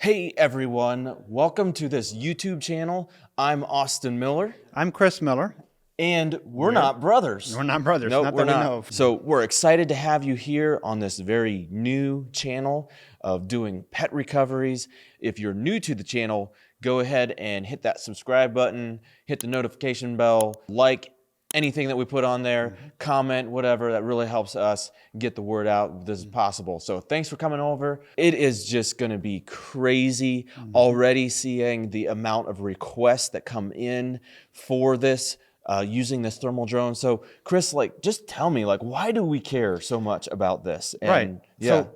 Hey everyone, welcome to this YouTube channel. I'm Austin Miller. I'm Chris Miller. And we're not brothers. We're not brothers, No, not we're that we not. know of. So we're excited to have you here on this very new channel of doing pet recoveries. If you're new to the channel, go ahead and hit that subscribe button, hit the notification bell, like anything that we put on there, comment, whatever. That really helps us get the word out this is possible. So thanks for coming over. It is just going to be crazy already seeing the amount of requests that come in for this using this thermal drone. So Chris, just tell me, why do we care so much about this? And, Right. Yeah. So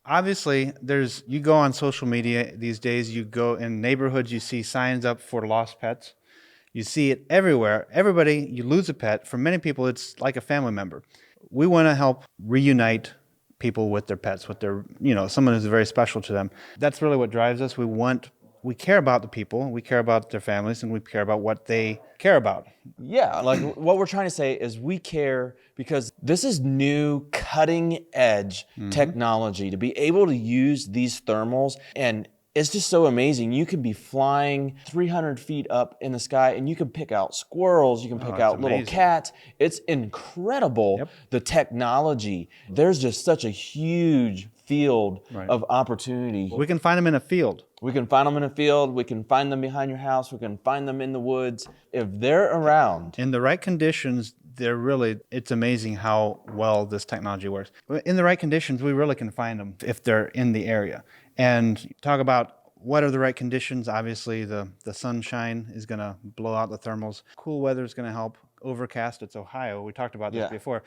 obviously you go on social media these days, you go in neighborhoods, you see signs up for lost pets. You see it everywhere. Everybody, you lose a pet. For many people, it's like a family member. We want to help reunite people with their pets, with their, someone who's very special to them. That's really what drives us. We care about the people, we care about their families, and we care about what they care about. Yeah, what we're trying to say is we care because this is new cutting edge technology to be able to use these thermals, and it's just so amazing. You can be flying 300 feet up in the sky and you can pick out squirrels, you can pick out little cats. It's incredible, the technology. There's just such a huge field of opportunity. We can find them in a field. We can find them in a field, we can find them behind your house, we can find them in the woods. If they're around. In the right conditions, it's amazing how well this technology works. In the right conditions, we really can find them if they're in the area. And talk about what are the right conditions. Obviously, the sunshine is going to blow out the thermals. Cool weather is going to help. Overcast, it's Ohio. We talked about this before.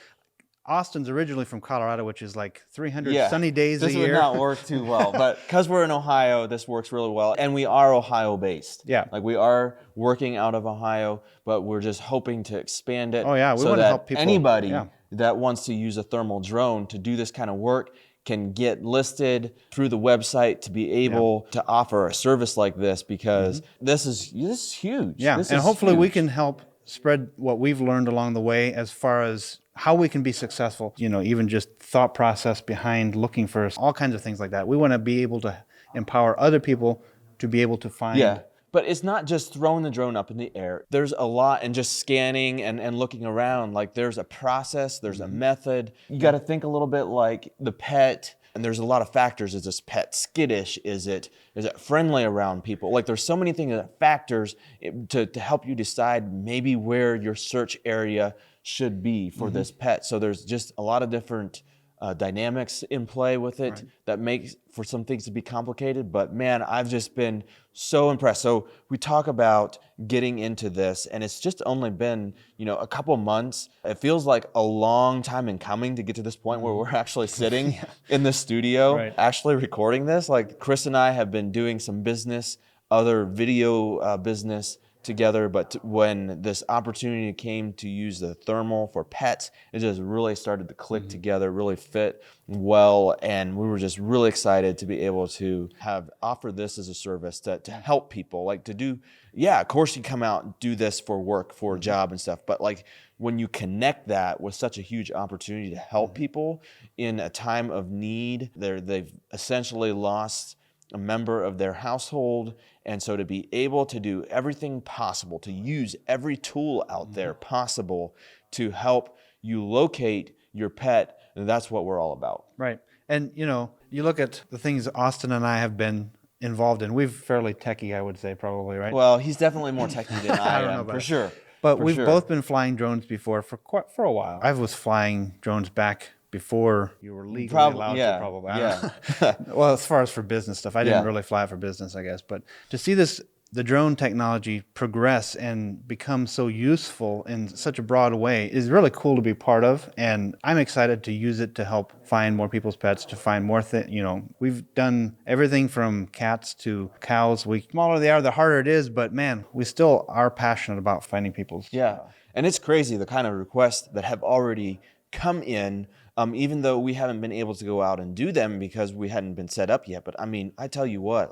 Austin's originally from Colorado, which is like 300 sunny days a year. This would not work too well, but because we're in Ohio, this works really well. And we are Ohio-based. Yeah. We are working out of Ohio, but we're just hoping to expand it. Oh, yeah, we want to help people. Anybody that wants to use a thermal drone to do this kind of work can get listed through the website to be able to offer a service like this, because this is huge. Yeah, and hopefully we can help spread what we've learned along the way as far as how we can be successful, even just thought process behind looking for all kinds of things like that. We want to be able to empower other people to be able to find. Yeah, but it's not just throwing the drone up in the air. There's a lot in just scanning and looking around. There's a process, there's a method. You got to think a little bit like the pet. And there's a lot of factors. Is this pet skittish? Is it friendly around people? There's so many things, factors to help you decide maybe where your search area should be for this pet. So there's just a lot of different dynamics in play with it that makes for some things to be complicated. But man, I've just been so impressed. So we talk about getting into this, and it's just only been, a couple months. It feels like a long time in coming to get to this point where we're actually sitting in the studio, actually recording this. Chris and I have been doing some other video business together, but when this opportunity came to use the thermal for pets, it just really started to click together, really fit well, and we were just really excited to be able to offer this as a service to help people, to do, of course you come out and do this for work, for a job and stuff, but when you connect that with such a huge opportunity to help people in a time of need, they've essentially lost a member of their household, and so to be able to do everything possible, to use every tool out there possible to help you locate your pet, that's what we're all about. Right. And you look at the things Austin and I have been involved in. We're fairly techie, I would say, probably, right? Well, he's definitely more techie than I am, for sure. But we've both been flying drones before for a while. I was flying drones back before you were legally allowed to, probably. Well, as far as for business stuff, I didn't really fly for business, I guess. But to see the drone technology progress and become so useful in such a broad way is really cool to be part of. And I'm excited to use it to help find more people's pets, to find more we've done everything from cats to cows. The smaller they are, the harder it is. But man, we still are passionate about finding people's. Yeah. And it's crazy the kind of requests that have already come in, even though we haven't been able to go out and do them because we hadn't been set up yet. But I mean, I tell you what,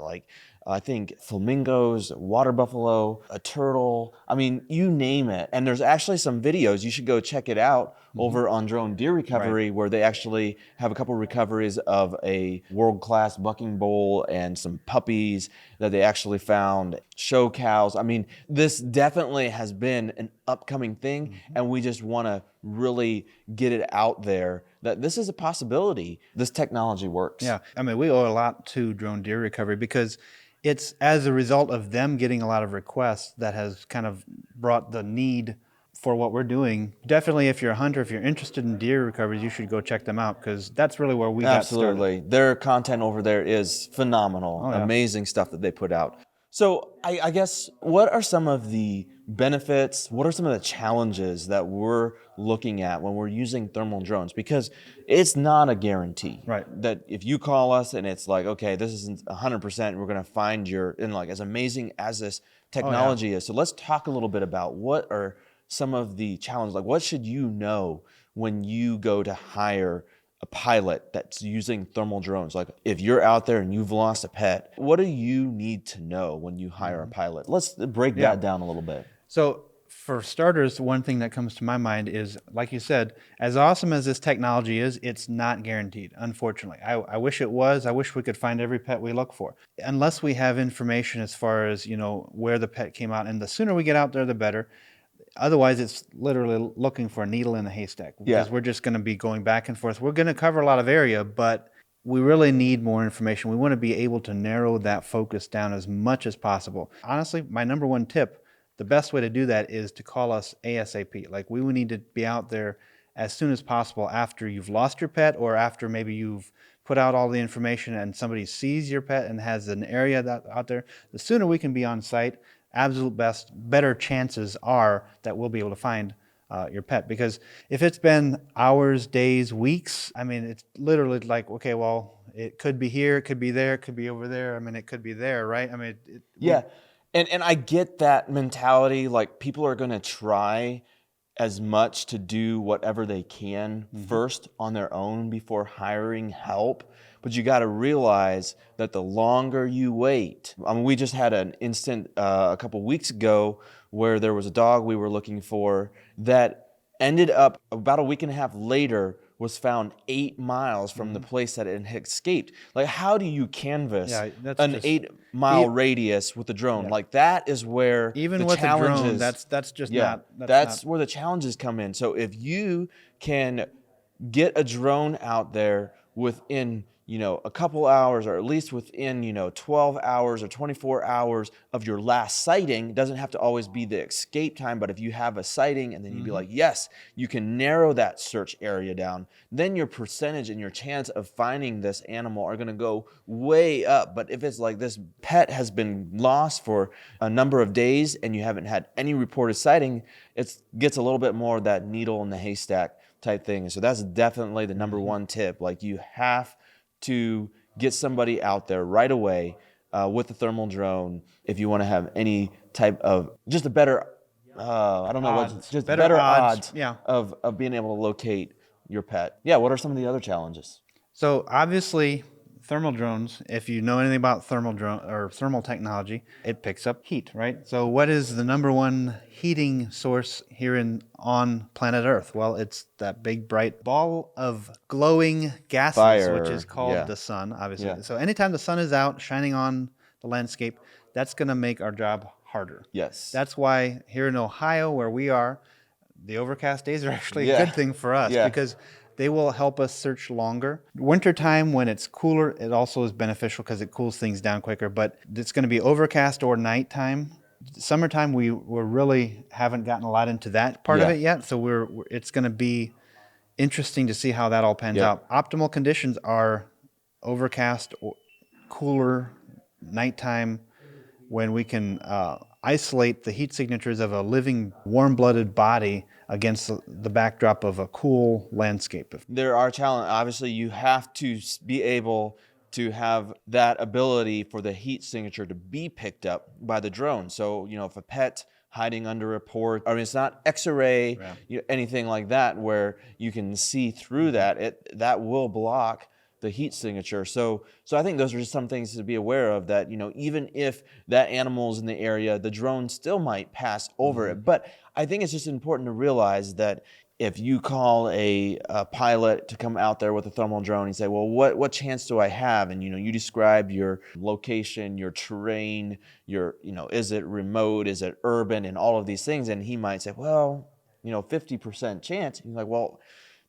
I think flamingos, water buffalo, a turtle. I mean, you name it. And there's actually some videos. You should go check it out over on Drone Deer Recovery, where they actually have a couple recoveries of a world-class bucking bull and some puppies that they actually found, show cows. I mean, this definitely has been an upcoming thing, and we just want to really get it out there that this is a possibility. This technology works. Yeah, I mean, we owe a lot to Drone Deer Recovery because it's as a result of them getting a lot of requests that has kind of brought the need for what we're doing. Definitely, if you're a hunter, if you're interested in deer recoveries, you should go check them out because that's really where we got started. Absolutely. Their content over there is phenomenal. Oh, yeah. Amazing stuff that they put out. So I guess, what are some of the benefits? What are some of the challenges that we're looking at when we're using thermal drones? Because it's not a guarantee. Right. That if you call us and it's like, okay, this isn't 100%, we're going to find your, and like as amazing as this technology is. So let's talk a little bit about what are some of the challenges. Like, what should you know when you go to hire a pilot that's using thermal drones? Like, if you're out there and you've lost a pet, what do you need to know when you hire a pilot? Let's break that down a little bit. So for starters, one thing that comes to my mind is, like you said, as awesome as this technology is, it's not guaranteed, unfortunately. I wish it was. I wish we could find every pet we look for. Unless we have information as far as, where the pet came out, and the sooner we get out there, the better. Otherwise, it's literally looking for a needle in a haystack because we're just going to be going back and forth. We're going to cover a lot of area, but we really need more information. We want to be able to narrow that focus down as much as possible. Honestly, my number one tip, the best way to do that is to call us ASAP. Like, we would need to be out there as soon as possible after you've lost your pet, or after maybe you've put out all the information and somebody sees your pet and has an area that out there. The sooner we can be on site, better chances are that we'll be able to find your pet. Because if it's been hours, days, weeks, I mean, it's literally like, okay, well, it could be here, it could be there, it could be over there. I mean, it could be there, right? I mean, And I get that mentality. Like, people are going to try as much to do whatever they can first on their own before hiring help. But you got to realize that the longer you wait, I mean, we just had an incident a couple weeks ago where there was a dog we were looking for that ended up about a week and a half later was found 8 miles from the place that it had escaped. Like, how do you canvas an 8-mile radius with a drone? Like, that is where even the with challenges, a drone, that's just not. That's where the challenges come in. So if you can get a drone out there within a couple hours, or at least within 12 hours or 24 hours of your last sighting, it doesn't have to always be the escape time, but if you have a sighting and then you'd be like, yes, you can narrow that search area down, then your percentage and your chance of finding this animal are going to go way up. But if it's like this pet has been lost for a number of days and you haven't had any reported sighting, it gets a little bit more of that needle in the haystack type thing. And so that's definitely the number one tip. Like, you have to get somebody out there right away with the thermal drone if you want to have any type of just a better, better odds of being able to locate your pet. Yeah, what are some of the other challenges? So obviously, thermal drones, if you know anything about thermal technology, it picks up heat, right? So what is the number one heating source here on planet Earth? Well, it's that big bright ball of glowing gases, which is called the sun, obviously. Yeah. So anytime the sun is out shining on the landscape, that's going to make our job harder. Yes. That's why here in Ohio, where we are, the overcast days are actually a good thing for us because they will help us search longer. Wintertime, when it's cooler, it also is beneficial because it cools things down quicker, but it's going to be overcast or nighttime. Summertime, we really haven't gotten a lot into that part of it yet, so it's going to be interesting to see how that all pans out. Optimal conditions are overcast, or cooler, nighttime, when we can isolate the heat signatures of a living, warm-blooded body against the backdrop of a cool landscape. There are challenges. Obviously, you have to be able to have that ability for the heat signature to be picked up by the drone. So, if a pet hiding under a port, I mean, it's not X-ray, anything like that, where you can see through that, that will block the heat signature. So I think those are just some things to be aware of, that, even if that animal's in the area, the drone still might pass over it. But I think it's just important to realize that if you call a pilot to come out there with a thermal drone, and say, well, what chance do I have? And, you describe your location, your terrain, is it remote, is it urban, and all of these things. And he might say, well, 50% chance. And you're like, well,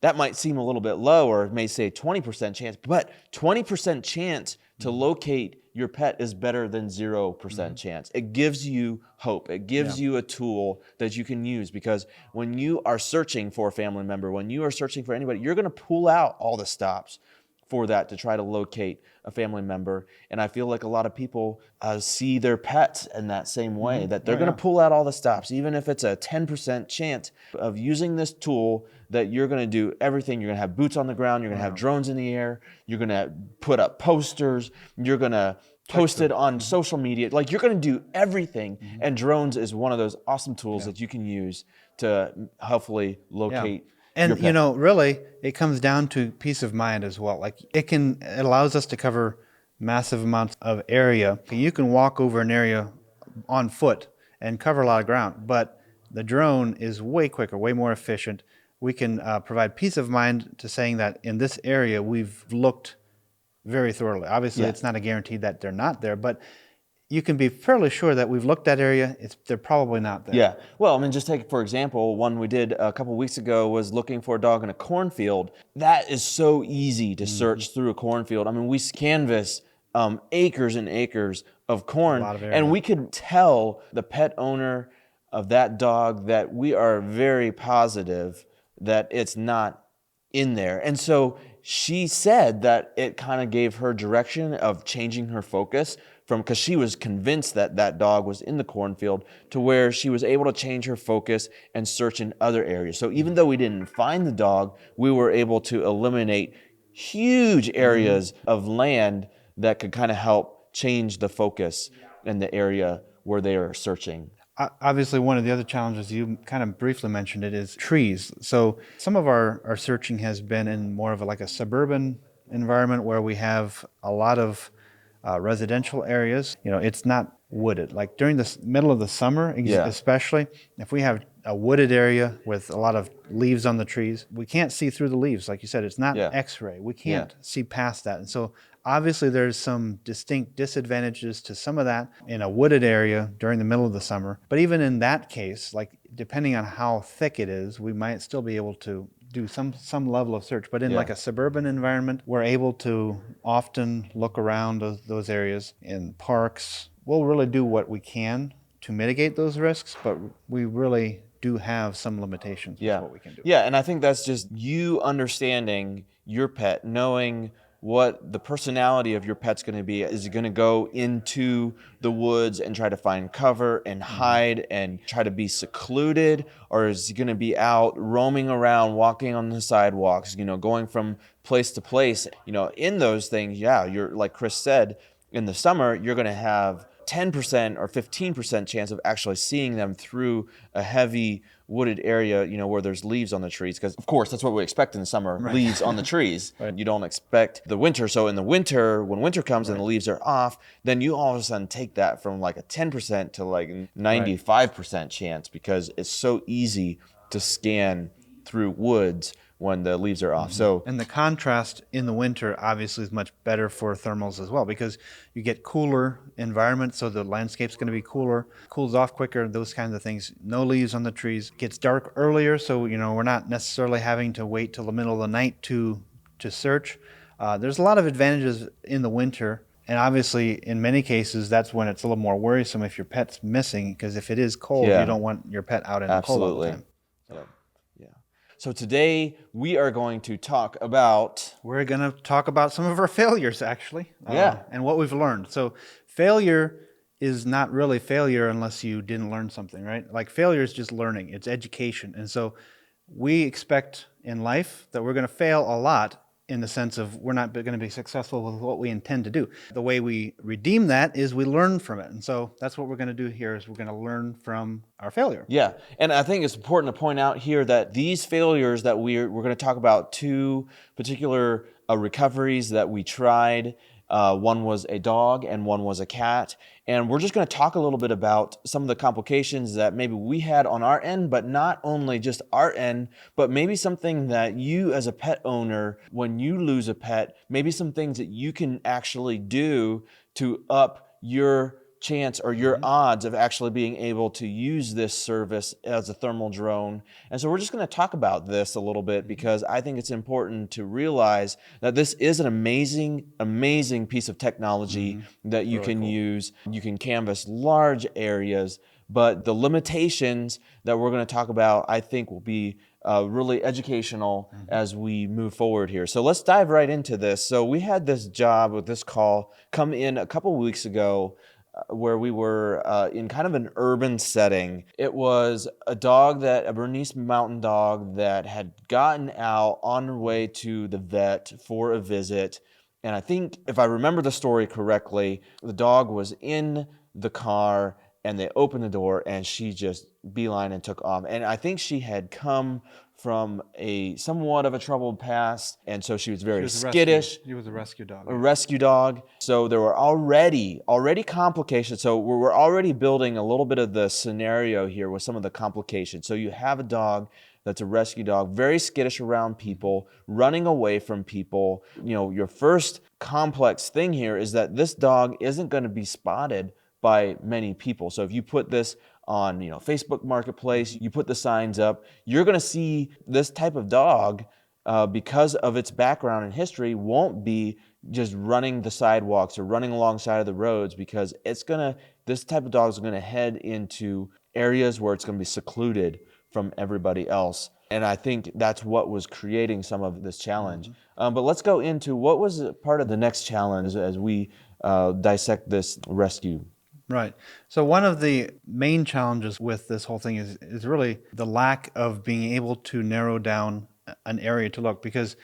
that might seem a little bit low, or it may say 20% chance, but 20% chance to locate your pet is better than 0% chance. It gives you hope. It gives you a tool that you can use, because when you are searching for a family member, when you are searching for anybody, you're going to pull out all the stops for that to try to locate a family member. And I feel like a lot of people see their pets in that same way, that they're going to pull out all the stops, even if it's a 10% chance of using this tool, that you're going to do everything. You're going to have boots on the ground. You're going to have drones in the air. You're going to put up posters. You're going to post it on social media. Like, you're going to do everything. And drones is one of those awesome tools that you can use to hopefully locate. And, really, it comes down to peace of mind as well. Like, it allows us to cover massive amounts of area. You can walk over an area on foot and cover a lot of ground, but the drone is way quicker, way more efficient. We can provide peace of mind to saying that in this area, we've looked very thoroughly. Obviously, it's not a guarantee that they're not there, but you can be fairly sure that we've looked at area. They're probably not there. Yeah. Well, I mean, just take, for example, one we did a couple weeks ago was looking for a dog in a cornfield. That is so easy to search through a cornfield. I mean, we canvass acres and acres of corn, and we could tell the pet owner of that dog that we are very positive that it's not in there. And so she said that it kind of gave her direction of changing her focus because she was convinced that that dog was in the cornfield, to where she was able to change her focus and search in other areas. So even though we didn't find the dog, we were able to eliminate huge areas of land that could kind of help change the focus in the area where they are searching. Obviously, one of the other challenges, you kind of briefly mentioned it, is trees. So some of our searching has been in more of a suburban environment, where we have a lot of residential areas. It's not wooded. Like during the middle of the summer, especially, if we have a wooded area with a lot of leaves on the trees, we can't see through the leaves. Like you said, it's not X-ray. We can't see past that. And so obviously there's some distinct disadvantages to some of that in a wooded area during the middle of the summer. But even in that case, like depending on how thick it is, we might still be able to do some level of search. But in like a suburban environment, we're able to often look around those areas in parks. We'll really do what we can to mitigate those risks, but we really do have some limitations with what we can do. Yeah, and I think that's just you understanding your pet, knowing what the personality of your pet's going to be. Is it going to go into the woods and try to find cover and hide and try to be secluded? Or is he going to be out roaming around, walking on the sidewalks, going from place to place? In those things, you're, like Kris said, in the summer, you're going to have 10% or 15% chance of actually seeing them through a heavy wooded area, where there's leaves on the trees. Because, of course, that's what we expect in the summer, leaves on the trees. You don't expect the winter. So in the winter, when winter comes and the leaves are off, then you all of a sudden take that from like a 10% to like 95% chance, because it's so easy to scan through woods when the leaves are off. And the contrast in the winter obviously is much better for thermals as well, because you get cooler environment, so the landscape's going to be cooler, cools off quicker, those kinds of things. No leaves on the trees. Gets dark earlier, so we're not necessarily having to wait till the middle of the night to search. There's a lot of advantages in the winter. And obviously, in many cases, that's when it's a little more worrisome if your pet's missing, because if it is cold, you don't want your pet out in the cold all the time. So today we are going to talk about... We're going to talk about some of our failures, actually. And what we've learned. So failure is not really failure unless you didn't learn something, right? Like failure is just learning. It's education. And so we expect in life that we're going to fail a lot, in the sense of we're not going to be successful with what we intend to do. The way we redeem that is we learn from it. And so that's what we're going to do here, is we're going to learn from our failure. Yeah, and I think it's important to point out here that these failures that we're going to talk about, two particular recoveries that we tried. One was a dog and one was a cat. And we're just going to talk a little bit about some of the complications that maybe we had on our end, but not only just our end, but maybe something that you as a pet owner, when you lose a pet, maybe some things that you can actually do to up your chance or your odds of actually being able to use this service as a thermal drone. And so we're just going to talk about this a little bit because I think it's important to realize that this is an amazing piece of technology that you can use. You can canvas large areas, but the limitations that we're going to talk about, I think, will be really educational as we move forward here. So let's dive right into this. So we had this job with this call come in a couple weeks ago where we were in kind of an urban setting. It was a Bernese Mountain Dog that had gotten out on her way to the vet for a visit. And I think if I remember the story correctly, the dog was in the car and they opened the door and she just beeline and took off. And I think she had come from a somewhat of a troubled past, and so she was very skittish. She was a rescue dog. A rescue dog. So there were already complications. So we're already building a little bit of the scenario here with some of the complications. So you have a dog that's a rescue dog, very skittish around people, running away from people. Your first complex thing here is that this dog isn't going to be spotted by many people. So if you put this on Facebook Marketplace, you put the signs up, you're going to see this type of dog because of its background and history won't be just running the sidewalks or running alongside of the roads, because this type of dog is going to head into areas where it's going to be secluded from everybody else. And I think that's what was creating some of this challenge. But let's go into what was part of the next challenge as we dissect this rescue. Right. So one of the main challenges with this whole thing is really the lack of being able to narrow down an area to look, because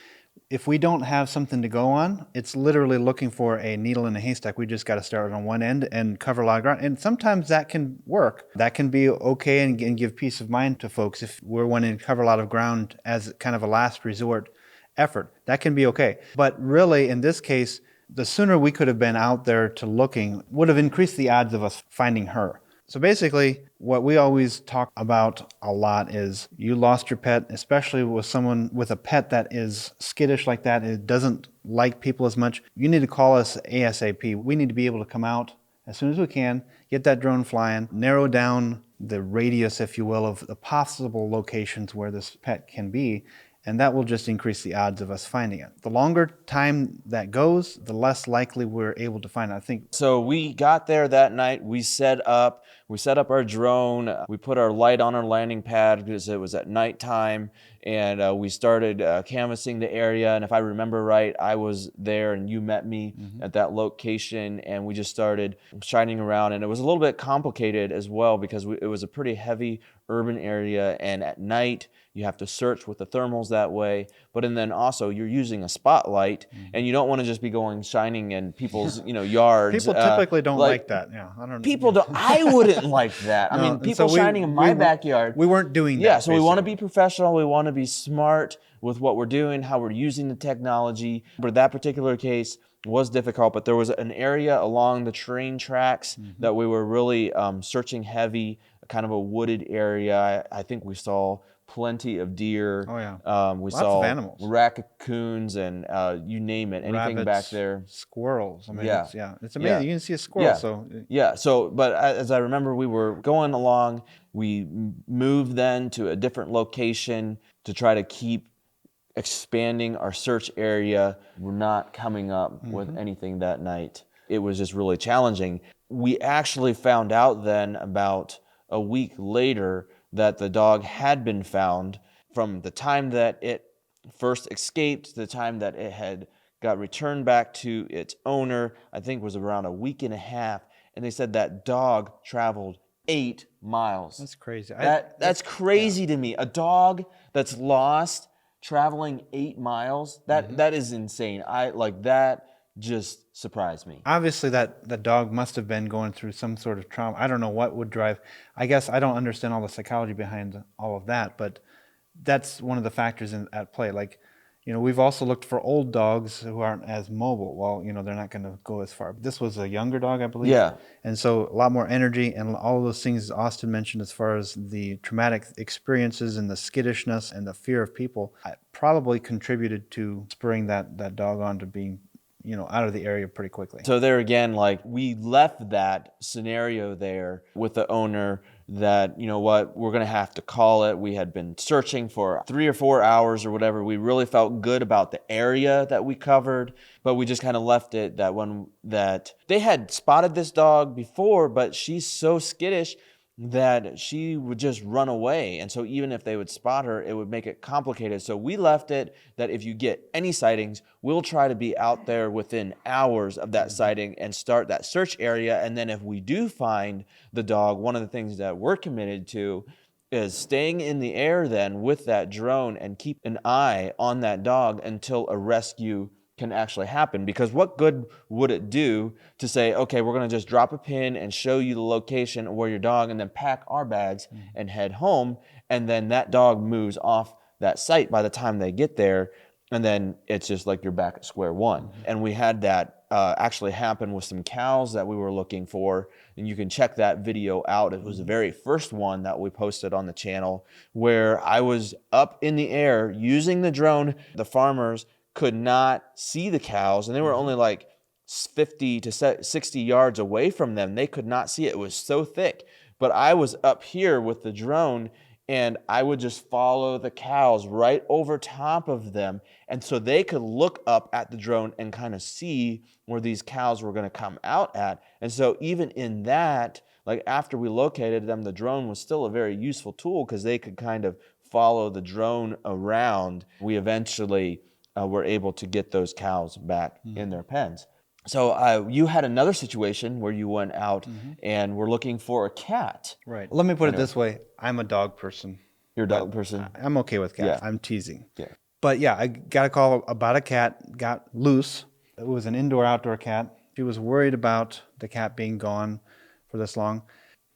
if we don't have something to go on, it's literally looking for a needle in a haystack. We just got to start on one end and cover a lot of ground. And sometimes that can work. That can be okay and give peace of mind to folks if we're wanting to cover a lot of ground as kind of a last resort effort. That can be okay. But really, in this case, the sooner we could have been out there to looking would have increased the odds of us finding her. So basically, what we always talk about a lot is you lost your pet, especially with someone with a pet that is skittish like that, it doesn't like people as much. You need to call us ASAP. We need to be able to come out as soon as we can, get that drone flying, narrow down the radius, if you will, of the possible locations where this pet can be, and that will just increase the odds of us finding it. The longer time that goes, the less likely we're able to find it, I think. So we got there that night. We set up our drone. We put our light on our landing pad because it was at nighttime, and we started canvassing the area. And if I remember right, I was there and you met me at that location, and we just started shining around. And it was a little bit complicated as well because it was a pretty heavy urban area, and at night you have to search with the thermals that way, but then also you're using a spotlight, and you don't want to just be going shining in people's yards. People typically don't like that. Yeah, I don't. People don't. I wouldn't like that. I mean, people shining in my backyard. We weren't doing that. Yeah, so we want to be professional. We want to be smart with what we're doing, how we're using the technology. But that particular case was difficult. But there was an area along the train tracks that we were really searching heavy, kind of a wooded area. I think we saw plenty of deer. Oh yeah. We Lots saw of animals, raccoons, and you name it, anything rabbits, back there. Squirrels. I mean, Yeah. It's amazing. Yeah. You can see a squirrel. Yeah. So, but as I remember, we were going along. We moved then to a different location to try to keep expanding our search area. We're not coming up with anything that night. It was just really challenging. We actually found out then about a week later that the dog had been found. From the time that it first escaped to the time that it had got returned back to its owner, I think was around a week and a half. And they said that dog traveled 8 miles. That's crazy. That's crazy to me. A dog that's lost traveling 8 miles, that is insane. That just surprised me. Obviously, that dog must have been going through some sort of trauma. I don't know what would drive. I guess I don't understand all the psychology behind all of that, but that's one of the factors at play. Like, We've also looked for old dogs who aren't as mobile. Well, they're not going to go as far. This was a younger dog, I believe. Yeah. And so a lot more energy and all of those things Austin mentioned as far as the traumatic experiences and the skittishness and the fear of people probably contributed to spurring that dog on to being, out of the area pretty quickly. So there again, like we left that scenario there with the owner that, we're going to have to call it. We had been searching for 3 or 4 hours or whatever. We really felt good about the area that we covered, but we just kind of left it that they had spotted this dog before, but she's so skittish that she would just run away. And so even if they would spot her, it would make it complicated. So we left it that if you get any sightings, we'll try to be out there within hours of that sighting and start that search area. And then if we do find the dog, one of the things that we're committed to is staying in the air then with that drone and keep an eye on that dog until a rescue can actually happen. Because what good would it do to say, okay, we're going to just drop a pin and show you the location of where your dog and then pack our bags and head home, and then that dog moves off that site by the time they get there, and then it's just like you're back at square one. And we had that actually happen with some cows that we were looking for, and you can check that video out. It was the very first one that we posted on the channel, where I was up in the air using the drone. The farmers could not see the cows, and they were only like 50 to 60 yards away from them. They could not see it. It was so thick. But I was up here with the drone, and I would just follow the cows right over top of them. And so they could look up at the drone and kind of see where these cows were going to come out at. And so even in that, like after we located them, the drone was still a very useful tool because they could kind of follow the drone around. We eventually were able to get those cows back in their pens. So you had another situation where you went out and were looking for a cat. Right. Let me put it this way. I'm a dog person. You're a dog person? I'm okay with cats. Yeah. I'm teasing. Yeah. But yeah, I got a call about a cat, got loose. It was an indoor-outdoor cat. She was worried about the cat being gone for this long.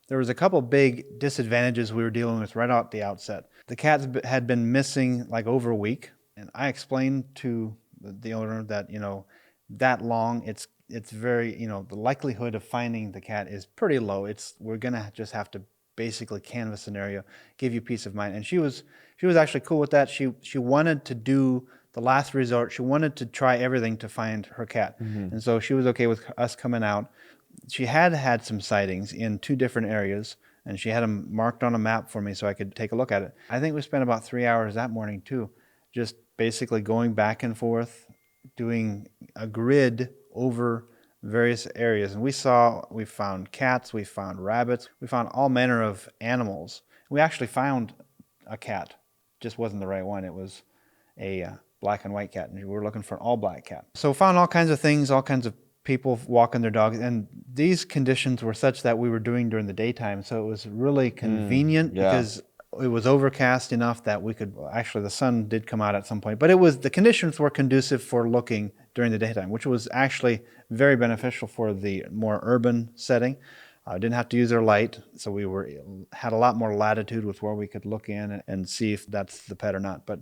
There was a couple big disadvantages we were dealing with right out the outset. The cat had been missing like over a week. And I explained to the owner that, that long, it's very, the likelihood of finding the cat is pretty low. We're going to just have to basically canvass an area, give you peace of mind. And she was actually cool with that. She wanted to do the last resort. She wanted to try everything to find her cat. And so she was okay with us coming out. She had some sightings in 2 different areas, and she had them marked on a map for me so I could take a look at it. I think we spent about 3 hours that morning too, just basically going back and forth, doing a grid over various areas. And we found cats, we found rabbits, we found all manner of animals. We actually found a cat, just wasn't the right one. It was a black and white cat, and we were looking for an all black cat. So found all kinds of things, all kinds of people walking their dogs, and these conditions were such that we were doing during the daytime, so it was really convenient because it was overcast enough that we could, actually the sun did come out at some point, but the conditions were conducive for looking during the daytime, which was actually very beneficial for the more urban setting. Didn't have to use our light, so we had a lot more latitude with where we could look in and see if that's the pet or not. But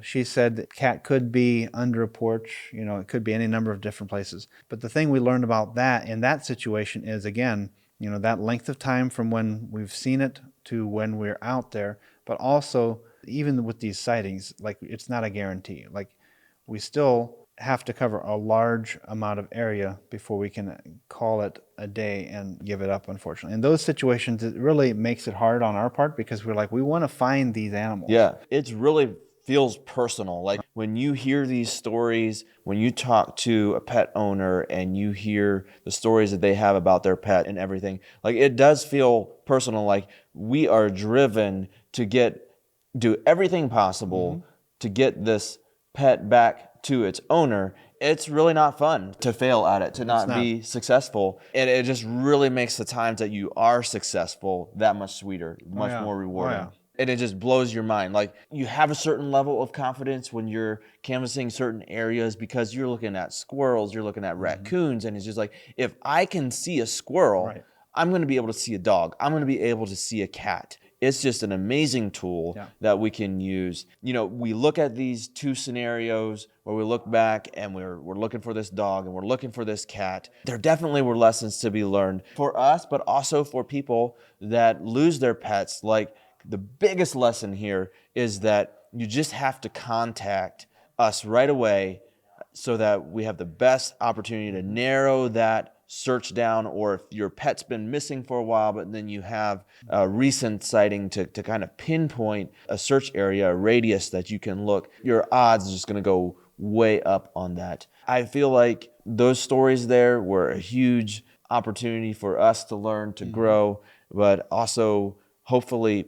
she said that cat could be under a porch, it could be any number of different places. But the thing we learned about that in that situation is, again, that length of time from when we've seen it to when we're out there, but also even with these sightings, like it's not a guarantee. Like we still have to cover a large amount of area before we can call it a day and give it up, unfortunately. In those situations, it really makes it hard on our part because we want to find these animals. Yeah, it's really feels personal. Like when you hear these stories, when you talk to a pet owner and you hear the stories that they have about their pet and everything, like it does feel personal. Like we are driven to do everything possible to get this pet back to its owner. It's really not fun to fail at it, to not be successful. And it just really makes the times that you are successful that much sweeter, much more rewarding. And it just blows your mind. Like you have a certain level of confidence when you're canvassing certain areas because you're looking at squirrels, you're looking at raccoons, and it's just like, if I can see a squirrel, I'm going to be able to see a dog. I'm going to be able to see a cat. It's just an amazing tool that we can use. You know, we look at these two scenarios where we look back and we're looking for this dog and we're looking for this cat. There definitely were lessons to be learned for us, but also for people that lose their pets. Like, the biggest lesson here is that you just have to contact us right away so that we have the best opportunity to narrow that search down, or if your pet's been missing for a while, but then you have a recent sighting to kind of pinpoint a search area, a radius that you can look, your odds are just going to go way up on that. I feel like those stories there were a huge opportunity for us to learn, to grow, but also hopefully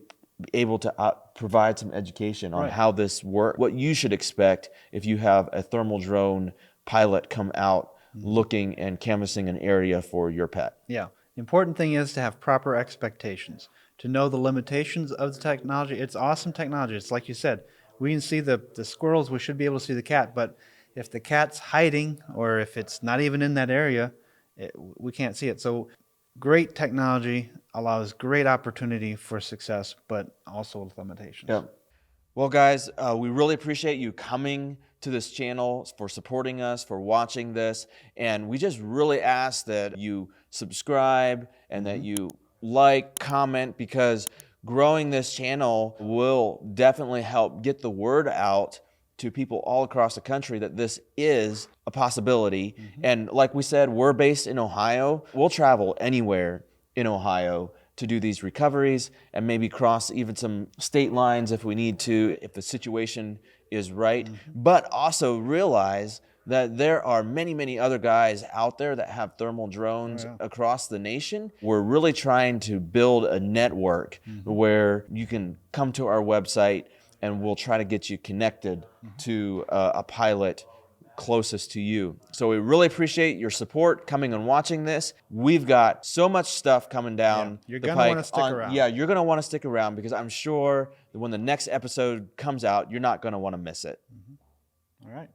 able to provide some education on how this works, what you should expect if you have a thermal drone pilot come out looking and canvassing an area for your pet. Yeah. The important thing is to have proper expectations, to know the limitations of the technology. It's awesome technology. It's like you said, we can see the squirrels, we should be able to see the cat, but if the cat's hiding or if it's not even in that area, we can't see it. So great technology allows great opportunity for success, but also with limitations. Yep. Well, guys, we really appreciate you coming to this channel, for supporting us, for watching this. And we just really ask that you subscribe and that you like, comment, because growing this channel will definitely help get the word out to people all across the country that this is a possibility. And like we said, we're based in Ohio. We'll travel anywhere in Ohio to do these recoveries and maybe cross even some state lines if we need to, if the situation is right. But also realize that there are many, many other guys out there that have thermal drones across the nation. We're really trying to build a network where you can come to our website and we'll try to get you connected to a pilot closest to you. So we really appreciate your support coming and watching this. We've got so much stuff coming down You're the going to pike want to stick around. Yeah, you're going to want to stick around because I'm sure that when the next episode comes out, you're not going to want to miss it. All right.